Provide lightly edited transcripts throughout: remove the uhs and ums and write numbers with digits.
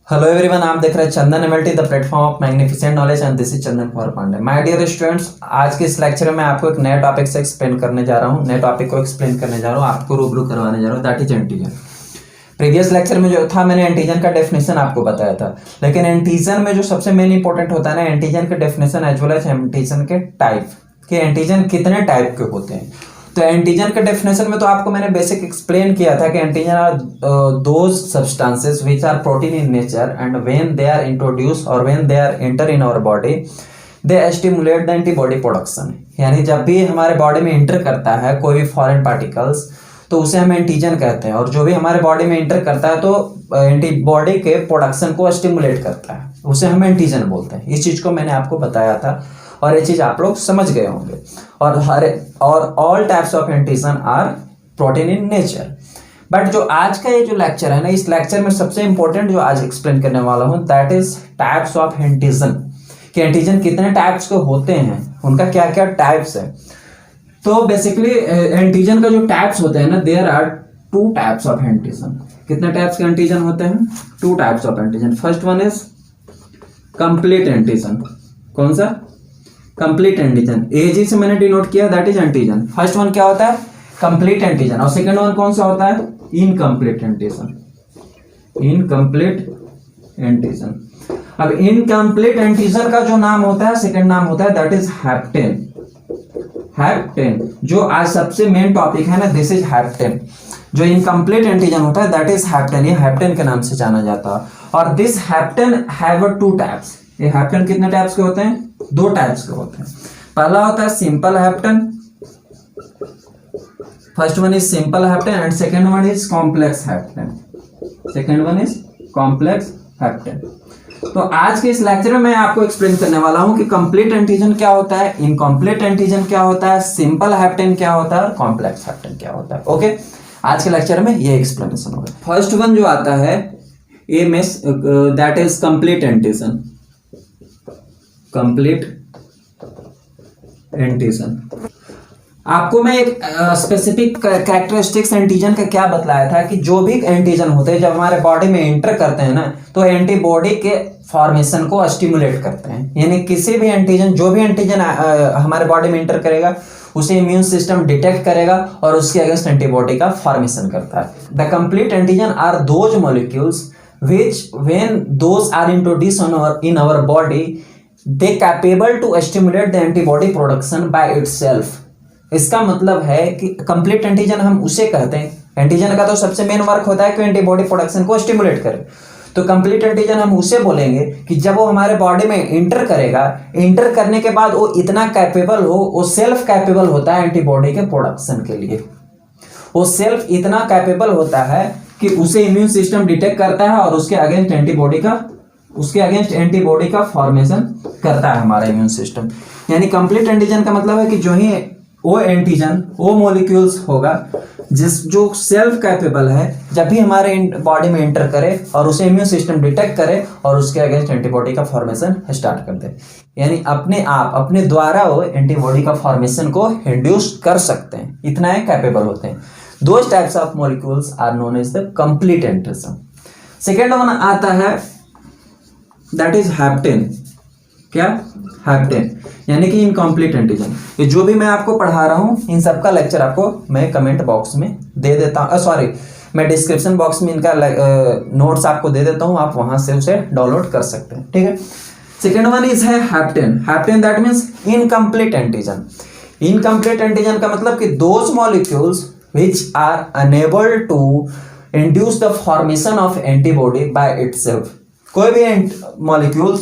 Hello everyone, आप देख रहे हैं Chandan MLT the platform of magnificent knowledge and this is Chandan Kumar Pandey. My dear students, आज के इस लेक्चर में मैं आपको एक नए टॉपिक से एक्सप्लेन करने जा रहा हूँ। नए टॉपिक को एक्सप्लेन करने जा रहा हूँ, आपको रूबरू करवाने जा रहा हूँ, that is antigen. Previous lecture में जो था मैंने एंटीजन का डेफिनेशन आपको बताया था, लेकिन एंटीजन में जो सबसे मेन इंपॉर्टेंट होता है ना, एंटीजन के definition as well as antigen के टाइप, कि एंटीजन कितने टाइप के होते हैं। तो एंटीजन के डेफिनेशन में तो आपको मैंने बेसिक एक्सप्लेन किया था कि antigen are those substances which are protein in nature and when they are introduce और when they are enter in our body they stimulate the antibody production. यानी जब भी हमारे बॉडी में इंटर करता है कोई भी फॉरेन पार्टिकल्स तो उसे हम एंटीजन कहते हैं, और जो भी हमारे बॉडी में इंटर करता है तो एंटीबॉडी के प्रोडक्शन को स्टिमुलेट करता है, उसे हम एंटीजन बोलते हैं। इस चीज को मैंने आपको बताया था और ये चीज आप लोग समझ गए होंगे। और all types of antigen are protein in nature. But जो आज का ये जो लेक्चर है ना, इस लेक्चर में सबसे इंपॉर्टेंट जो आज एक्सप्लेन करने वाला हूं that is types of antigen, कि एंटीजन कितने टाइप्स के होते हैं, उनका क्या क्या टाइप्स है। तो बेसिकली एंटीजन का जो टाइप्स होते हैं ना, there are two types of antigen. कितने टाइप्स के एंटीजन होते हैं? Two types of antigen. First one is complete antigen. कौन सा? Complete antigen. एजी से मैंने डिनोट किया, that is antigen. First one क्या होता है? Complete antigen. और सेकंड वन कौन सा होता है? Incomplete antigen. Incomplete antigen. अब इनकम्प्लीट एंटीजन का जो नाम होता है, सेकंड नाम होता है दैट इज हैप्टेन। हैप्टेन जो आज सबसे मेन टॉपिक है ना, दिस इज हैप्टेन। जो इनकम्प्लीट एंटीजन होता है दैट इज हैप्टेन, ये हैप्टेन के नाम से जाना जाता है। और this hapten have two types. ये हैप्टेन कितने टाइप्स के होते हैं? दो टाइप्स के होते हैं। पहला होता है simple hapten, first one is simple hapten and second one is complex hapten. Second one is complex hapten. तो आज के इस लेक्चर में मैं आपको एक्सप्लेन करने वाला हूं कि कंप्लीट एंटीजन क्या होता है, इनकम्प्लीट एंटीजन क्या होता है, सिंपल हैप्टेन क्या होता है और कॉम्प्लेक्स हैप्टेन क्या होता है। ओके, आज के लेक्चर में ये एक्सप्लेनेशन होगा। फर्स्ट वन जो आता है MS, that is complete antigen. Complete antigen. आपको मैं एक स्पेसिफिक कैरेक्टरिस्टिक्स एंटीजन का क्या बतलाया था कि जो भी एंटीजन होते हैं जब हमारे बॉडी में एंटर करते हैं ना, तो एंटीबॉडी के फॉर्मेशन को स्टिमुलेट करते हैं। यानी किसी भी एंटीजन, जो भी एंटीजन हमारे बॉडी में एंटर करेगा उसे इम्यून सिस्टम डिटेक्ट करेगा और उसके अगेंस्ट एंटीबॉडी का फॉर्मेशन करता है। The complete antigen are those molecules which when those are introduced in our body they capable to stimulate the antibody production by itself। इसका मतलब है कि कंप्लीट एंटीजन हम उसे कहते हैं, एंटीजन का तो सबसे मेन वर्क होता है कि एंटीबॉडी प्रोडक्शन को स्टिमुलेट करे। तो कंप्लीट एंटीजन हम उसे बोलेंगे कि जब वो हमारे बॉडी में इंटर करेगा, इंटर करने के बाद वो इतना कैपेबल हो, वो सेल्फ कैपेबल होता है एंटीबॉडी के प्रोडक्शन के लिए। वो सेल्फ इतना कैपेबल होता है कि उसे इम्यून सिस्टम डिटेक्ट करता है और उसके अगेंस्ट एंटीबॉडी का फॉर्मेशन करता है हमारा इम्यून सिस्टम। यानी कंप्लीट एंटीजन का मतलब है कि जो ही वो एंटीजन, वो मॉलिक्यूल्स होगा जो सेल्फ कैपेबल है, जब भी हमारे बॉडी में एंटर करे और उसे इम्यून सिस्टम डिटेक्ट करे और उसके अगेंस्ट एंटीबॉडी का फॉर्मेशन स्टार्ट कर दे। यानी अपने आप, अपने द्वारा वो एंटीबॉडी का फॉर्मेशन को इंड्यूस कर सकते हैं, इतना ही कैपेबल होते हैं। Those types of molecules are known as the complete antigen। Second one आता है that is हैप्टेन। क्या? हैप्टेन, यानी कि इनकम्प्लीट एंटीजन। ये जो भी मैं आपको पढ़ा रहा हूं इन सबका लेक्चर आपको मैं कमेंट बॉक्स में दे देता हूं, सॉरी मैं डिस्क्रिप्शन बॉक्स में इनका नोट्स आपको दे देता हूं, आप वहां से उसे डाउनलोड कर सकते हैं। ठीक है। सेकेंड वन इज है hapten. Hapten that means incomplete antigen. Incomplete antigen का मतलब कि those molecules which are unable to induce the formation of antibody by itself। कोई भी मॉलिक्यूल्स,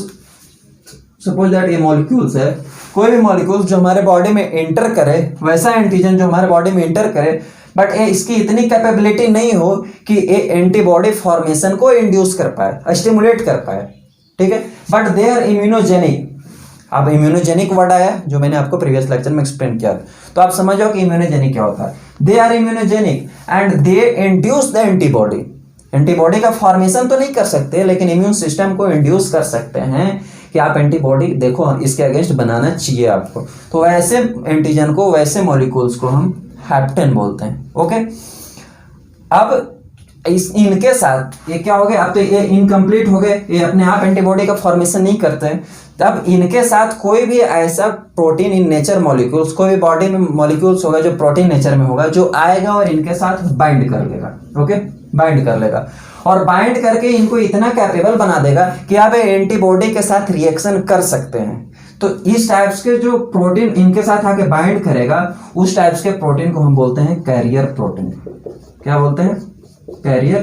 सपोज दैट ये मॉलिक्यूल्स है, कोई भी मॉलिक्यूल्स जो हमारे बॉडी में एंटर करे, वैसा एंटीजन जो हमारे बॉडी में एंटर करे, बट ये इसकी इतनी कैपेबिलिटी नहीं हो कि ये एंटीबॉडी फॉर्मेशन को इंड्यूस कर पाए, स्टिमुलेट कर पाए। ठीक है। But they are immunogenic. अब इम्यूनोजेनिक वर्ड आया जो मैंने आपको प्रीवियस लेक्चर में एक्सप्लेन किया, तो आप समझ जाओ कि इम्यूनोजेनिक क्या होता है। They are immunogenic and they induce the antibody. Antibody का फॉर्मेशन तो नहीं कर सकते, लेकिन इम्यून सिस्टम को इंड्यूस कर सकते हैं कि आप एंटीबॉडी देखो इसके अगेंस्ट बनाना चाहिए आपको। तो वैसे एंटीजन को, वैसे मॉलिक्यूल्स को हम हैप्टेन बोलते हैं। ओके। अब इनके साथ ये क्या हो गया, अब तो ये इनकम्प्लीट हो गए, ये अपने आप एंटीबॉडी का फॉर्मेशन नहीं करते हैं। तब इनके साथ कोई भी ऐसा प्रोटीन इन नेचर मॉलिक्यूल्स, कोई भी बॉडी में मॉलिक्यूल्स होगा जो प्रोटीन नेचर में होगा, जो आएगा और इनके साथ बाइंड कर लेगा। ओके, बाइंड कर लेगा और बाइंड करके इनको इतना कैपेबल बना देगा कि आप एंटीबॉडी के साथ रिएक्शन कर सकते हैं। तो इस टाइप्स के जो प्रोटीन इनके साथ आके बाइंड करेगा, उस टाइप्स के प्रोटीन को हम बोलते हैं कैरियर प्रोटीन। क्या बोलते हैं? Carrier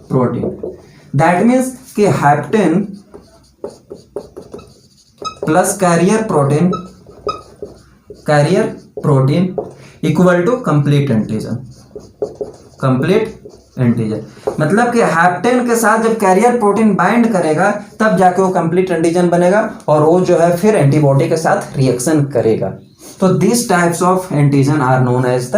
protein. दैट मीन्स कि hapten plus carrier protein equal to complete antigen. Complete antigen मतलब कि हैप्टेन के साथ जब कैरियर प्रोटीन बाइंड करेगा तब जाके वो कंप्लीट एंटीजन बनेगा और वो जो है फिर एंटीबॉडी के साथ रिएक्शन करेगा। तो this types of antigen are known as the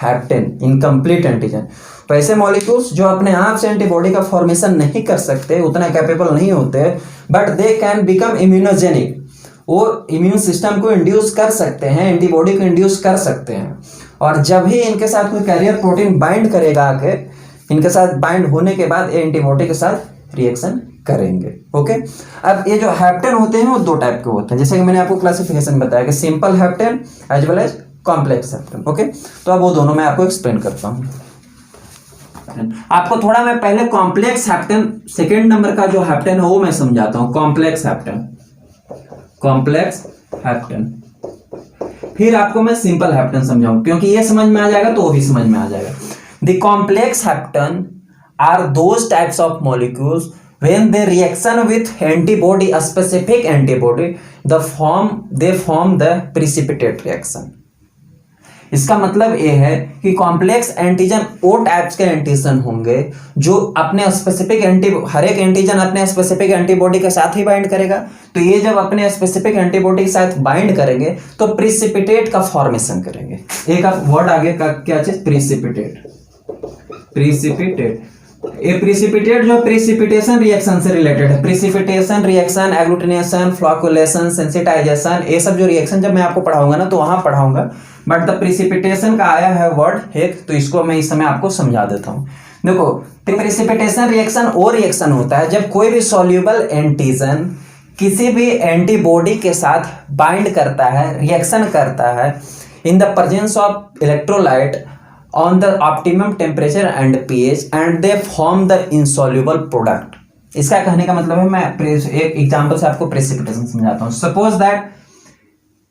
hapten, incomplete antigen. वैसे मॉलिक्यूल्स जो अपने आप से एंटीबॉडी का फॉर्मेशन नहीं कर सकते, उतना कैपेबल नहीं होते, but they can become immunogenic. वो इम्यून सिस्टम को इंड्यूस कर सकते हैं, एंटीबॉडी को इंड्यूस कर सकते हैं। और जब ही इनके साथ कोई कैरियर प्रोटीन बाइंड करेगा आके, इनके साथ बाइंड होने के बाद एंटीबॉडी के साथ रिएक्शन करेंगे। ओके, अब ये जो हैप्टेन होते हैं वो दो टाइप के होते हैं, जैसे कि मैंने आपको क्लासिफिकेशन बताया कि simple hapten as well as complex hapten. Okay, तो अब वो दोनों मैं आपको एक्सप्लेन करता हूँ। आपको थोड़ा मैं पहले कॉम्प्लेक्स हैप्टेन, सेकेंड नंबर का जो हैप्टेन है वो मैं समझाता हूँ। कॉम्प्लेक्स हैप्टेन, फिर आपको मैं सिंपल हैप्टेन समझाऊं, क्योंकि ये समझ में आ जाएगा तो वो भी समझ में आ जाएगा। The complex hapten are those types of molecules when they reaction with antibody, a specific antibody, they form the precipitate reaction। इसका मतलब ये है कि कॉम्प्लेक्स एंटीजन वो टाइप्स के एंटीजन होंगे जो अपने स्पेसिफिक हर एक एंटीजन अपने स्पेसिफिक एंटीबॉडी के साथ ही बाइंड करेगा। तो ये जब अपने स्पेसिफिक एंटीबॉडी के साथ बाइंड करेंगे तो प्रिसिपिटेट का फॉर्मेशन करेंगे। एक आप वर्ड आगे का क्या चीज? प्रिसिपिटेट। ये प्रिसिपिटेट जो प्रिसिपिटेशन रिएक्शन से रिलेटेड है। Precipitation reaction, agglutination, flocculation, sensitization, ये सब जो रिएक्शन जब मैं आपको पढ़ाऊंगा ना तो वहां पढ़ाऊंगा, बट द प्रिसिपिटेशन का आया है वर्ड एक, तो इसको मैं इस समय आपको समझा देता हूं। देखो, प्रिसिपिटेशन रिएक्शन वो रिएक्शन होता है जब कोई भी सॉल्यूबल एंटीजन किसी भी एंटीबॉडी के साथ बाइंड करता है, रिएक्शन करता है in the presence of electrolyte on the optimum temperature and pH and they form the insoluble product। इसका कहने का मतलब है, मैं एक एग्जांपल से आपको प्रेसिपिटेशन समझाता हूँ। सपोज दैट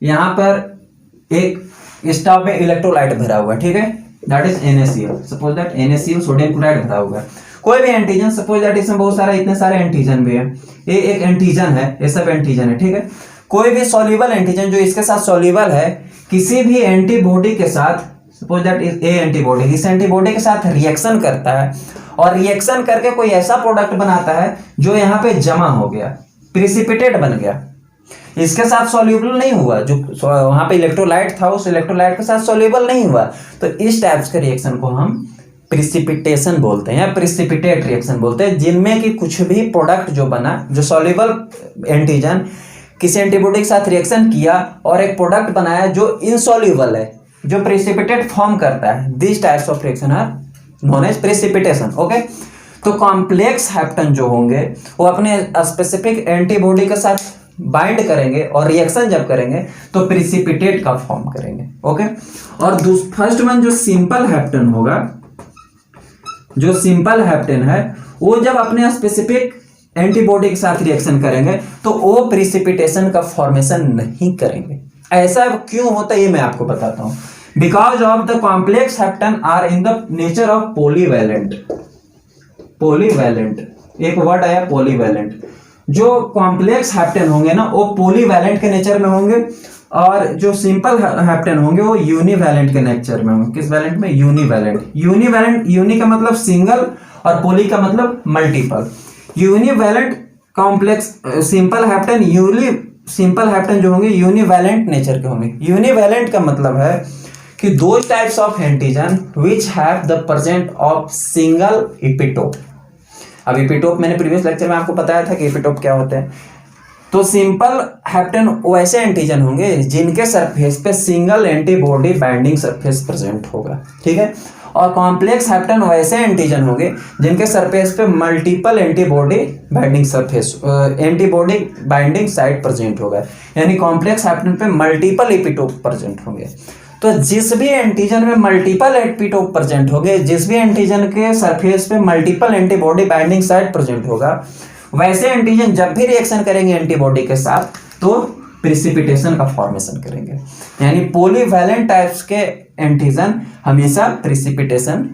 यहाँ पर एक स्टव में इलेक्ट्रोलाइट भरा हुआ है, ठीक है, that is NaCl। Suppose that NaCl sodium chloride भरा हुआ है। कोई भी एंटीजन, सपोज दैट इसमें बहुत सारा, इतने सारे एंटीजन भी है, ये एक एंटीजन है, ये सब एंटीजन है, ठीक है। कोई भी सॉल्युबल एंटीजन जो इसके साथ सॉल्युबल है, किसी भी एंटीबॉडी के साथ, सपोज दैट ए एंटीबॉडी इस एंटीबॉडी के साथ रिएक्शन करता है और रिएक्शन करके कोई ऐसा प्रोडक्ट बनाता है जो यहाँ पे जमा हो गया, प्रिसिपिटेट बन गया, इसके साथ सॉल्युबल नहीं हुआ, जो वहां पे इलेक्ट्रोलाइट था उस इलेक्ट्रोलाइट के साथ सॉल्युबल नहीं हुआ। तो इस टाइप्स के रिएक्शन को हम प्रिसिपिटेशन बोलते हैं या प्रिसिपिटेट रिएक्शन बोलते हैं, जिनमें कि कुछ भी प्रोडक्ट जो बना, जो सॉल्युबल एंटीजन किसी एंटीबॉडी के साथ रिएक्शन किया और एक प्रोडक्ट बनाया जो इनसॉल्युबल है, जो प्रेसिपिटेट फॉर्म करता है। This types of reaction are known as precipitation. Okay, तो कॉम्प्लेक्स हैप्टेन जो होंगे वो अपने स्पेसिफिक एंटीबॉडी के साथ बाइंड करेंगे और रिएक्शन जब करेंगे तो प्रेसिपिटेट का फॉर्म करेंगे। ओके, और फर्स्ट वन जो सिंपल हैप्टेन होगा, जो सिंपल हैप्टेन है वो जब अपने स्पेसिफिक एंटीबॉडी के साथ रिएक्शन करेंगे तो वो प्रेसिपिटेशन का फॉर्मेशन नहीं करेंगे। ऐसा क्यों होता है ये मैं आपको बताता हूं। Because of the complex hapten are in the nature of polyvalent. Polyvalent एक वर्ड आया, पॉलीवैलेंट। जो कॉम्प्लेक्स हैप्टेन होंगे ना वो पॉलीवैलेंट के नेचर में होंगे और जो सिंपल हैप्टेन होंगे वो यूनिवैलेंट के नेचर में होंगे। किस वैलेंट में? यूनिवैलेंट। यूनिवैलेंट, यूनि का मतलब सिंगल और पॉली का मतलब multiple. Univalent complex simple hapten, simple hapten जो होंगे यूनिवैलेंट नेचर के होंगे। यूनिवैलेंट का मतलब है कि दो types of antigen which have the present of single epitope. अब इपिटोप मैंने प्रीवियस लेक्चर में आपको बताया था कि इपिटोप क्या होते हैं। तो सिंपल हैप्टेन वैसे एंटीजन होंगे जिनके सरफेस पे single antibody binding surface present होगा, ठीक है। और कॉम्प्लेक्स हैप्टन वैसे एंटीजन होंगे जिनके सरफेस पे multiple antibody binding site present होगा, यानी कॉम्प्लेक्स हैप्टन पे मल्टीपल एपिटोप प्रेजेंट होंगे। तो जिस भी एंटीजन में मल्टीपल एपिटोप प्रेजेंट होंगे, जिस भी एंटीजन के सरफेस पे multiple antibody binding site present होगा, वैसे एंटीजन जब भी रिएक्शन करेंगे एंटीबॉडी के साथ तो प्रिसिपिटेशन का फॉर्मेशन करेंगे, यानी पॉलीवैलेंट टाइप्स के एंटीजन हमेशा प्रिसिपिटेशन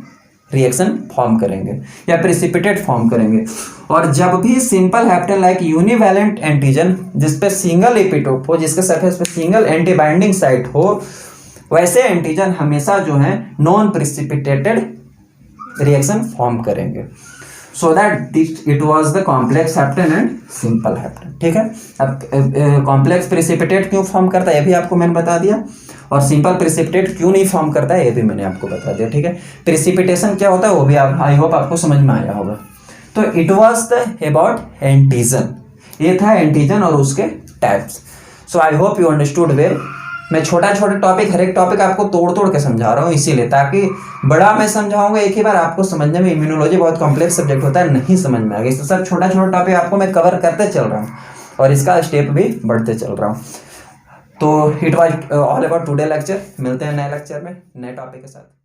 रिएक्शन फॉर्म करेंगे या प्रिसिपिटेट फॉर्म करेंगे। और जब भी सिंपल हैप्टन लाइक यूनिवैलेंट एंटीजन जिसपे सिंगल एपिटोप हो, जिसके सरफेस पे सिंगल एंटी बाइंडिंग साइट हो, वैसे एंटीजन हमेशा जो है नॉन प्रिसिपिटेटेड रिएक्शन फॉर्म करेंगे। So that it was the complex hapten and simple hapten. ठीक है, अब कॉम्प्लेक्स प्रिसिपिटेट क्यों फॉर्म करता है ये भी आपको मैंने बता दिया, और सिंपल प्रिसिपिटेट क्यों नहीं फॉर्म करता है ये भी मैंने आपको बता दिया। ठीक है, प्रिसिपिटेशन क्या होता है वो भी आप आई होप आपको समझ में आया होगा। तो it was the about antigen, ये था एंटीजन और उसके types. So I hope you understood well. मैं छोटा छोटा टॉपिक, हर एक टॉपिक आपको तोड़ तोड़ के समझा रहा हूँ इसीलिए, ताकि बड़ा मैं समझाऊंगा एक ही बार आपको समझने में, इम्यूनोलॉजी बहुत कॉम्प्लेक्स सब्जेक्ट होता है, नहीं समझ में आ गया, तो सब छोटा छोटा टॉपिक आपको मैं कवर करते चल रहा हूँ और इसका स्टेप भी बढ़ते चल रहा हूँ। तो it was all about today lecture. मिलते हैं नए लेक्चर में नए टॉपिक के साथ।